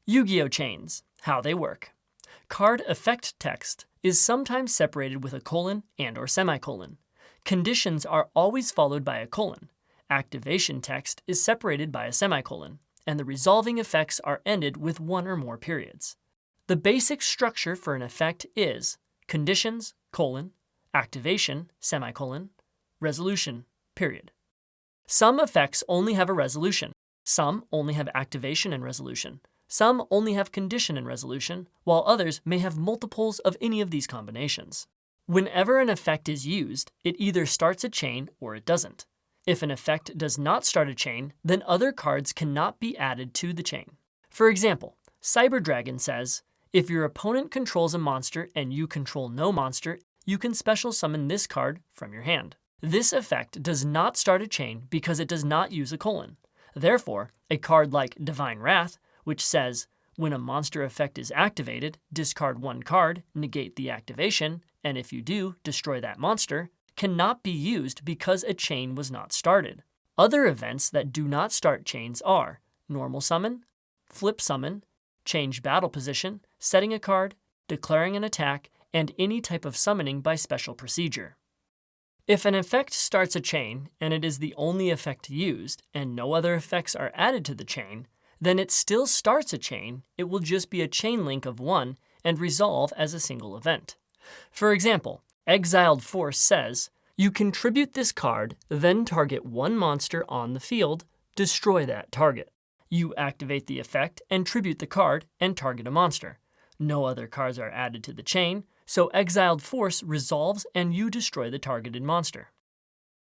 Yugioh chains, how they work. Card effect text is sometimes separated with a colon and/or semicolon. Conditions are always followed by a colon. Activation text is separated by a semicolon, and the resolving effects are ended with one or more periods. The basic structure for an effect is conditions, colon, activation, semicolon, resolution, period. Some effects only have a resolution. Some only have activation and resolution. Some only have condition and resolution, while others may have multiples of any of these combinations. Whenever an effect is used, it either starts a chain or it doesn't. If an effect does not start a chain, then other cards cannot be added to the chain. For example, Cyber Dragon says, if your opponent controls a monster and you control no monster, you can special summon this card from your hand. This effect does not start a chain because it does not use a colon. Therefore, a card like Divine Wrath, which says, when a monster effect is activated, discard one card, negate the activation, and if you do, destroy that monster, cannot be used because a chain was not started. Other events that do not start chains are normal summon, flip summon, change battle position, setting a card, declaring an attack, and any type of summoning by special procedure. If an effect starts a chain and it is the only effect used and no other effects are added to the chain, then it still starts a chain. It will just be a chain link of one and resolve as a single event. For example, Exiled Force says, you contribute this card, then target one monster on the field, destroy that target. You activate the effect and tribute the card and target a monster. No other cards are added to the chain, so Exiled Force resolves and you destroy the targeted monster.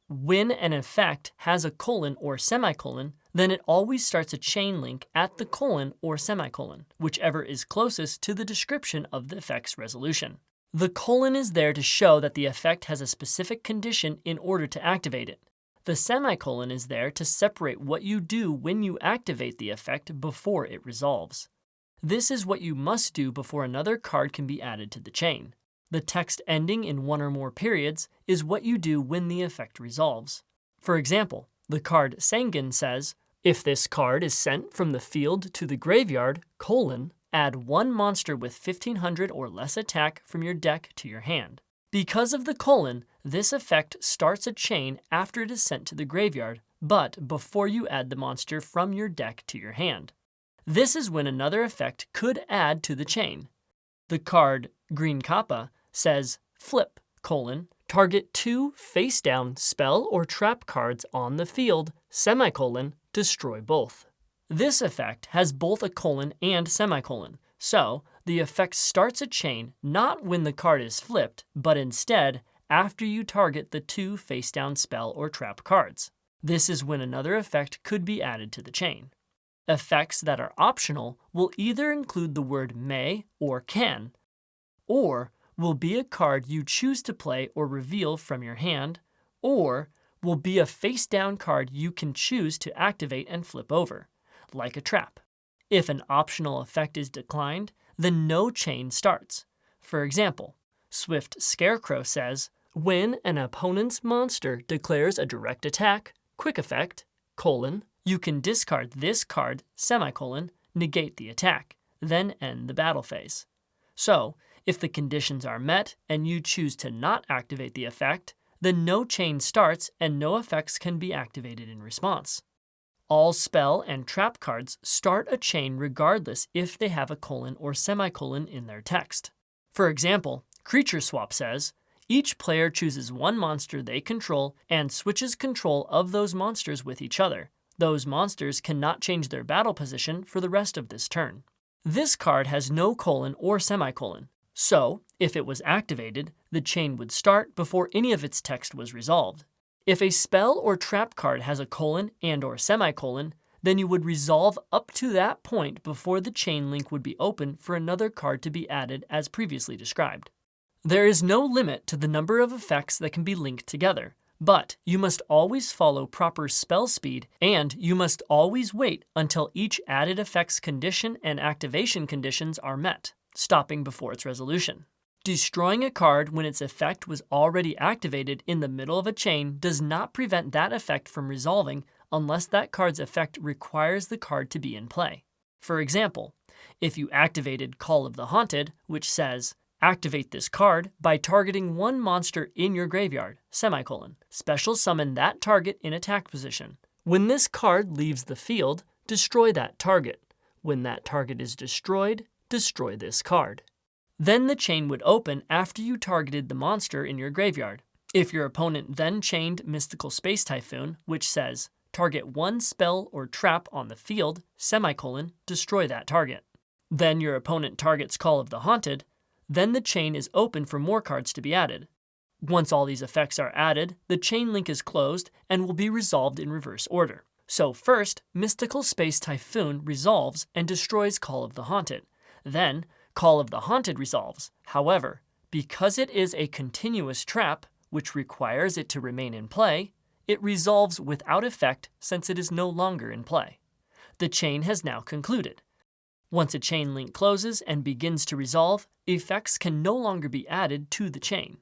When an effect has a colon or semicolon, then it always starts a chain link at the colon or semicolon, whichever is closest to the description of the effect's resolution. The colon is there to show that the effect has a specific condition in order to activate it. The semicolon is there to separate what you do when you activate the effect before it resolves. This is what you must do before another card can be added to the chain. The text ending in one or more periods is what you do when the effect resolves. For example, the card Sangan says, if this card is sent from the field to the graveyard, add one monster with 1500 or less attack from your deck to your hand. Because of the colon, this effect starts a chain after it is sent to the graveyard, but before you add the monster from your deck to your hand. This is when another effect could add to the chain. The card Green Kappa says, flip, target two face-down spell or trap cards on the field, destroy both. This effect has both a colon and semicolon, so the effect starts a chain not when the card is flipped, but instead after you target the two face-down spell or trap cards. This is when another effect could be added to the chain. Effects that are optional will either include the word may or can, or will be a card you choose to play or reveal from your hand, or will be a face-down card you can choose to activate and flip over, like a trap. If an optional effect is declined, then no chain starts. For example, Swift Scarecrow says, when an opponent's monster declares a direct attack, quick effect, you can discard this card, negate the attack, then end the battle phase. So, if the conditions are met and you choose to not activate the effect, then no chain starts and no effects can be activated in response. All spell and trap cards start a chain regardless if they have a colon or semicolon in their text. For example, Creature Swap says, each player chooses one monster they control and switches control of those monsters with each other. Those monsters cannot change their battle position for the rest of this turn. This card has no colon or semicolon, so if it was activated, the chain would start before any of its text was resolved. If a spell or trap card has a colon and or semicolon, then you would resolve up to that point before the chain link would be open for another card to be added as previously described. There is no limit to the number of effects that can be linked together, but you must always follow proper spell speed and you must always wait until each added effect's condition and activation conditions are met, stopping before its resolution. Destroying a card when its effect was already activated in the middle of a chain does not prevent that effect from resolving unless that card's effect requires the card to be in play. For example, If you activated Call of the Haunted, which says, activate this card by targeting one monster in your graveyard, semicolon, special summon that target in attack position. When this card leaves the field, destroy that target. When that target is destroyed, destroy this card. Then the chain would open after you targeted the monster in your graveyard. If your opponent then chained Mystical Space Typhoon, which says, target one spell or trap on the field, semicolon, destroy that target. Then your opponent targets Call of the Haunted, then the chain is open for more cards to be added. Once all these effects are added, the chain link is closed and will be resolved in reverse order. So first, Mystical Space Typhoon resolves and destroys Call of the Haunted. Then, Call of the Haunted resolves. However, because it is a continuous trap, which requires it to remain in play, it resolves without effect since it is no longer in play. The chain has now concluded. Once a chain link closes and begins to resolve, effects can no longer be added to the chain.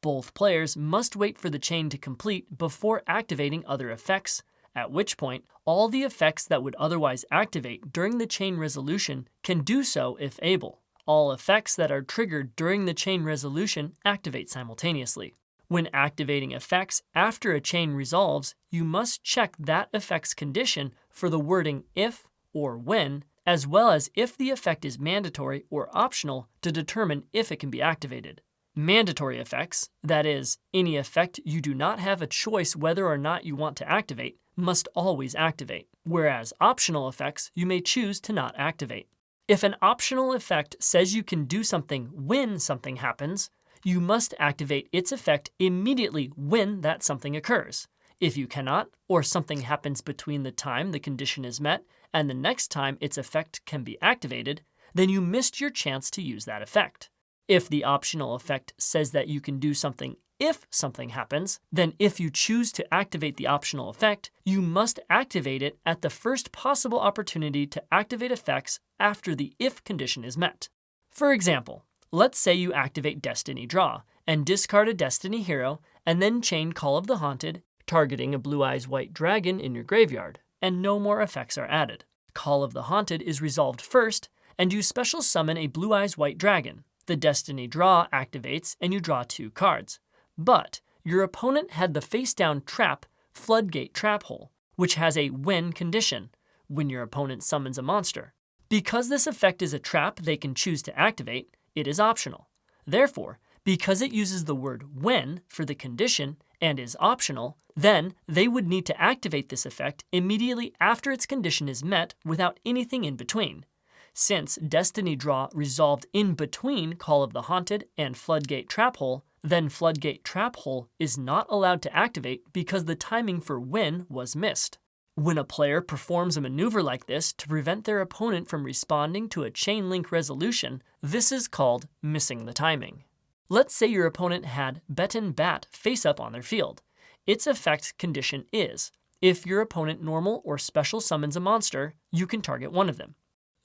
Both players must wait for the chain to complete before activating other effects, at which point all the effects that would otherwise activate during the chain resolution can do so if able. All effects that are triggered during the chain resolution activate simultaneously. When activating effects after a chain resolves, you must check that effect's condition for the wording if or when, as well as if the effect is mandatory or optional to determine if it can be activated. Mandatory effects, that is, any effect you do not have a choice whether or not you want to activate, must always activate, whereas optional effects you may choose to not activate. If an optional effect says you can do something when something happens, you must activate its effect immediately when that something occurs. If you cannot, or something happens between the time the condition is met and the next time its effect can be activated, then you missed your chance to use that effect. If the optional effect says that you can do something if something happens, then if you choose to activate the optional effect, you must activate it at the first possible opportunity to activate effects after the if condition is met. For example, let's say you activate Destiny Draw and discard a Destiny hero and then chain Call of the Haunted, targeting a Blue Eyes White Dragon in your graveyard, and no more effects are added. Call of the Haunted is resolved first, and you special summon a Blue Eyes White Dragon. The Destiny Draw activates and you draw 2 cards. But your opponent had the face-down trap Floodgate Trap Hole, which has a when condition, when your opponent summons a monster. Because this effect is a trap they can choose to activate, it is optional. Therefore, because it uses the word when for the condition and is optional, then they would need to activate this effect immediately after its condition is met without anything in between. Since Destiny Draw resolved in between Call of the Haunted and Floodgate Trap Hole, then Floodgate Trap Hole is not allowed to activate because the timing for when was missed. When a player performs a maneuver like this to prevent their opponent from responding to a chain link resolution, this is called missing the timing. Let's say your opponent had Beton Bat face up on their field. Its effect condition is, if your opponent normal or special summons a monster, you can target one of them.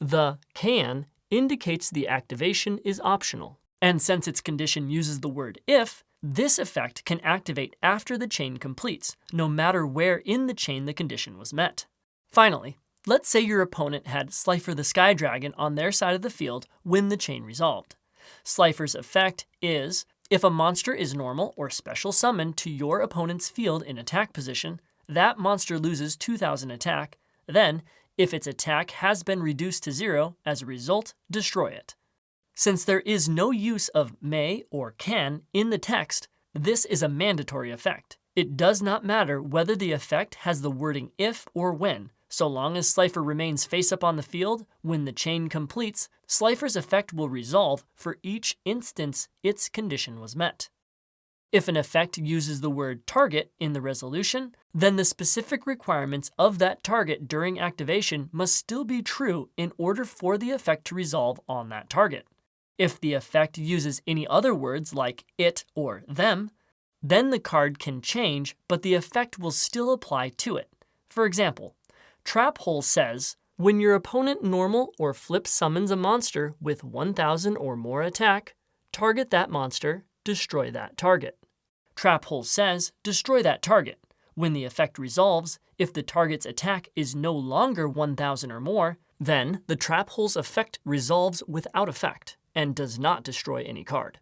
The can indicates the activation is optional, and since its condition uses the word if, this effect can activate after the chain completes, no matter where in the chain the condition was met. Finally, let's say your opponent had Slifer the Sky Dragon on their side of the field when the chain resolved. Slifer's effect is, if a monster is normal or special summoned to your opponent's field in attack position, that monster loses 2,000 attack, then, if its attack has been reduced to 0, as a result, destroy it. Since there is no use of may or can in the text, this is a mandatory effect. It does not matter whether the effect has the wording if or when. So long as Slifer remains face up on the field, when the chain completes, Slifer's effect will resolve for each instance its condition was met. If an effect uses the word target in the resolution, then the specific requirements of that target during activation must still be true in order for the effect to resolve on that target. If the effect uses any other words like it or them, then the card can change, but the effect will still apply to it. For example, Trap Hole says, when your opponent normal or flip summons a monster with 1,000 or more attack, target that monster, destroy that target. Trap Hole says, destroy that target. When the effect resolves, if the target's attack is no longer 1,000 or more, Then, the trap hole's effect resolves without effect and does not destroy any card.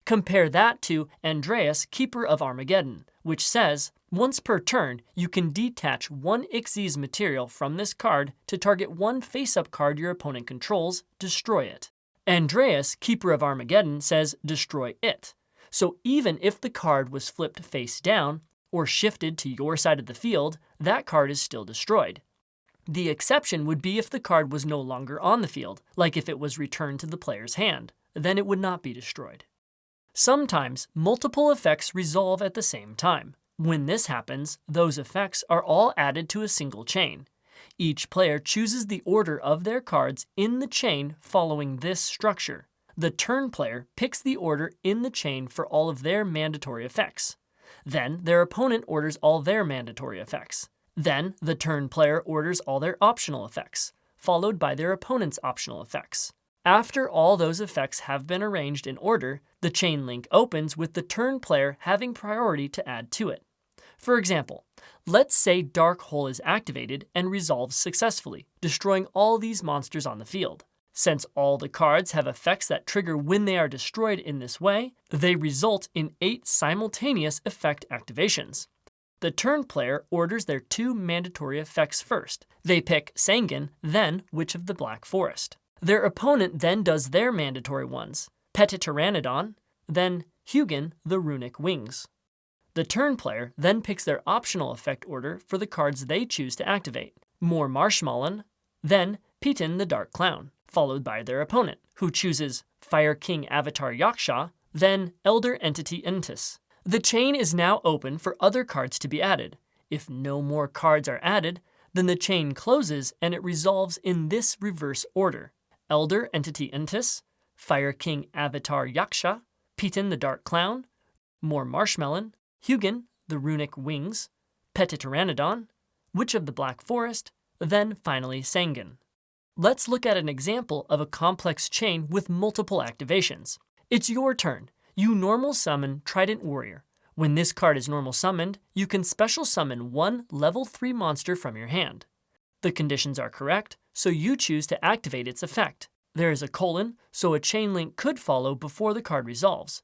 Compare that to Andreas, Keeper of Armageddon, which says, once per turn, you can detach one Xyz material from this card to target one face-up card your opponent controls, destroy it. Andreas, Keeper of Armageddon, says destroy it. So even if the card was flipped face down or shifted to your side of the field, that card is still destroyed. The exception would be if the card was no longer on the field, like if it was returned to the player's hand. Then it would not be destroyed. Sometimes, multiple effects resolve at the same time. When this happens, those effects are all added to a single chain. Each player chooses the order of their cards in the chain following this structure. The turn player picks the order in the chain for all of their mandatory effects. Then, their opponent orders all their mandatory effects. Then, the turn player orders all their optional effects, followed by their opponent's optional effects. After all those effects have been arranged in order, the chain link opens with the turn player having priority to add to it. For example, let's say Dark Hole is activated and resolves successfully, destroying all these monsters on the field. Since all the cards have effects that trigger when they are destroyed in this way, they result in 8 simultaneous effect activations. The turn player orders their 2 mandatory effects first. They pick Sanguine, then Witch of the Black Forest. Their opponent then does their mandatory ones, Pteranodon, then Hugin, the Runic Wings. The turn player then picks their optional effect order for the cards they choose to activate, More Marshmallow, then Piton the Dark Clown, followed by their opponent, who chooses Fire King Avatar Yaksha, then Elder Entity Entis. The chain is now open for other cards to be added. If no more cards are added, then the chain closes and it resolves in this reverse order. Elder Entity Entis, Fire King Avatar Yaksha, Piton the Dark Clown, More Marshmallow, Hugin, the Runic Wings, Pteranodon, Witch of the Black Forest, then finally Sanguine. Let's look at an example of a complex chain with multiple activations. It's your turn. You normal summon Trident Warrior. When this card is normal summoned, you can special summon one level 3 monster from your hand. The conditions are correct, so you choose to activate its effect. There is a colon, so a chain link could follow before the card resolves.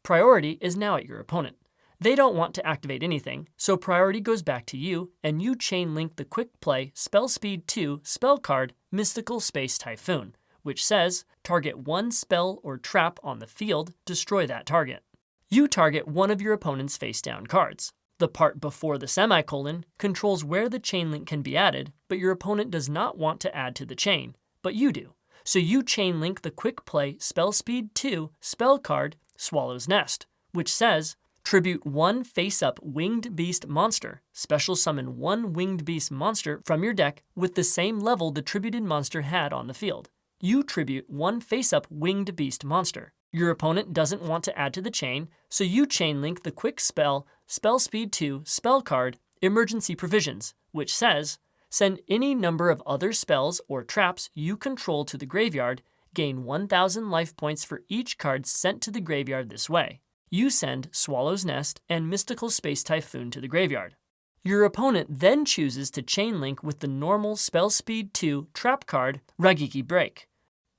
Priority is now at your opponent. They don't want to activate anything, so priority goes back to you, and you chain link the quick play Spell Speed 2 spell card Mystical Space Typhoon, which says target one spell or trap on the field, destroy that target. You target one of your opponent's face down cards. The part before the semicolon controls where the chain link can be added, but your opponent does not want to add to the chain, but you do. So you chain link the quick play Spell Speed 2 spell card Swallow's Nest, which says tribute one face-up winged beast monster, special summon one winged beast monster from your deck with the same level the tributed monster had on the field. You tribute one face-up winged beast monster. Your opponent doesn't want to add to the chain, so you chain link the quick spell Spell Speed 2 spell card Emergency Provisions, which says send any number of other spells or traps you control to the graveyard, gain 1,000 life points for each card sent to the graveyard this way. You send Swallow's Nest and Mystical Space Typhoon to the graveyard. Your opponent then chooses to chain link with the normal Spell Speed 2 trap card Ragiki Break.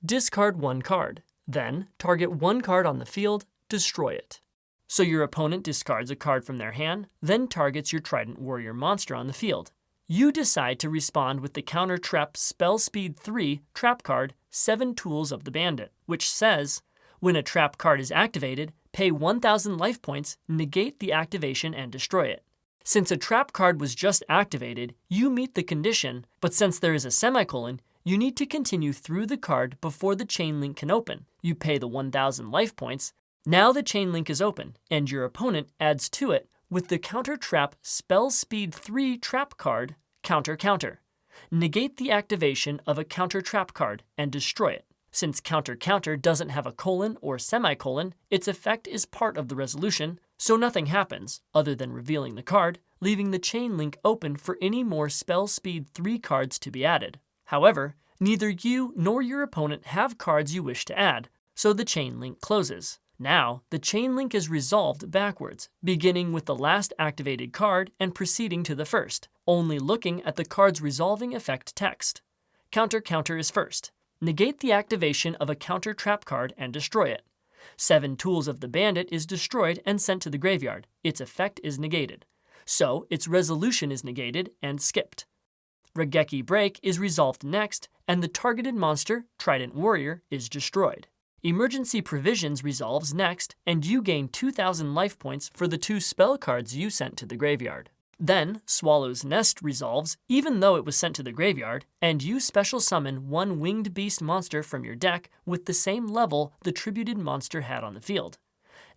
Discard one card. Then, target one card on the field, destroy it. So your opponent discards a card from their hand, then targets your Trident Warrior monster on the field. You decide to respond with the counter trap Spell Speed 3 trap card 7 Tools of the Bandit, which says, when a trap card is activated, pay 1,000 life points, negate the activation, and destroy it. Since a trap card was just activated, you meet the condition, but since there is a semicolon, you need to continue through the card before the chain link can open. You pay the 1,000 life points. Now the chain link is open, and your opponent adds to it with the counter trap Spell Speed 3 trap card, Counter Counter. Negate the activation of a counter trap card and destroy it. Since Counter Counter doesn't have a colon or semicolon, its effect is part of the resolution, so nothing happens other than revealing the card, leaving the chain link open for any more Spell Speed 3 cards to be added. However, neither you nor your opponent have cards you wish to add, so the chain link closes. Now, the chain link is resolved backwards, beginning with the last activated card and proceeding to the first, only looking at the card's resolving effect text. Counter counter is first. Negate the activation of a counter trap card and destroy it. 7 Tools of the Bandit is destroyed and sent to the graveyard. Its effect is negated. So its resolution is negated and skipped. Raigeki Break is resolved next, and the targeted monster, Trident Warrior, is destroyed. Emergency Provisions resolves next, and you gain 2,000 life points for the 2 spell cards you sent to the graveyard. Then, Swallow's Nest resolves even though it was sent to the graveyard, and you special summon 1 winged beast monster from your deck with the same level the tributed monster had on the field.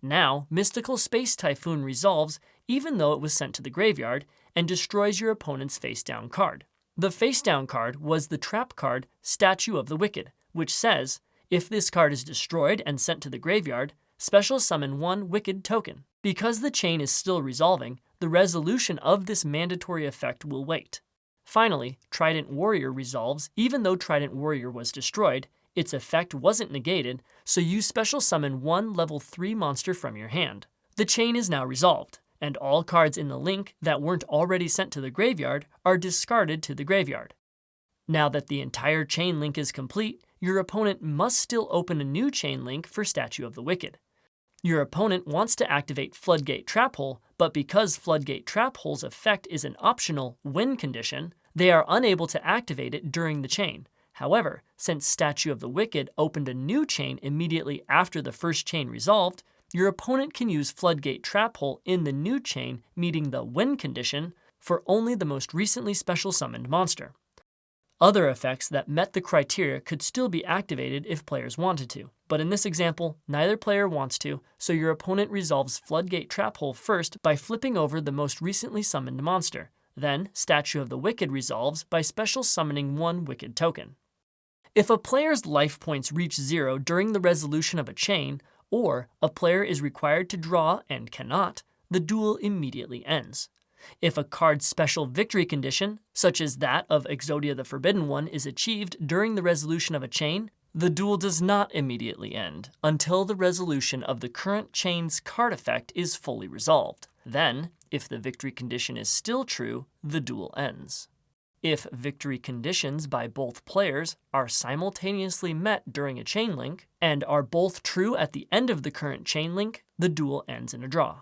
Now, Mystical Space Typhoon resolves even though it was sent to the graveyard and destroys your opponent's face-down card. The face-down card was the trap card Statue of the Wicked, which says, if this card is destroyed and sent to the graveyard, special summon 1 Wicked token. Because the chain is still resolving, the resolution of this mandatory effect will wait. Finally, Trident Warrior resolves even though Trident Warrior was destroyed, its effect wasn't negated, so you special summon 1 level 3 monster from your hand. The chain is now resolved, and all cards in the link that weren't already sent to the graveyard are discarded to the graveyard. Now that the entire chain link is complete, your opponent must still open a new chain link for Statue of the Wicked. Your opponent wants to activate Floodgate Trap Hole, but because Floodgate Trap Hole's effect is an optional win condition, they are unable to activate it during the chain. However, since Statue of the Wicked opened a new chain immediately after the first chain resolved, your opponent can use Floodgate Trap Hole in the new chain meeting the win condition for only the most recently special summoned monster. Other effects that met the criteria could still be activated if players wanted to, but in this example, neither player wants to, so your opponent resolves Floodgate Trap Hole first by flipping over the most recently summoned monster. Then, Statue of the Wicked resolves by special summoning 1 Wicked token. If a player's life points reach 0 during the resolution of a chain, or a player is required to draw and cannot, the duel immediately ends. If a card's special victory condition, such as that of Exodia the Forbidden One, is achieved during the resolution of a chain, the duel does not immediately end until the resolution of the current chain's card effect is fully resolved. Then, if the victory condition is still true, the duel ends. If victory conditions by both players are simultaneously met during a chain link and are both true at the end of the current chain link, the duel ends in a draw.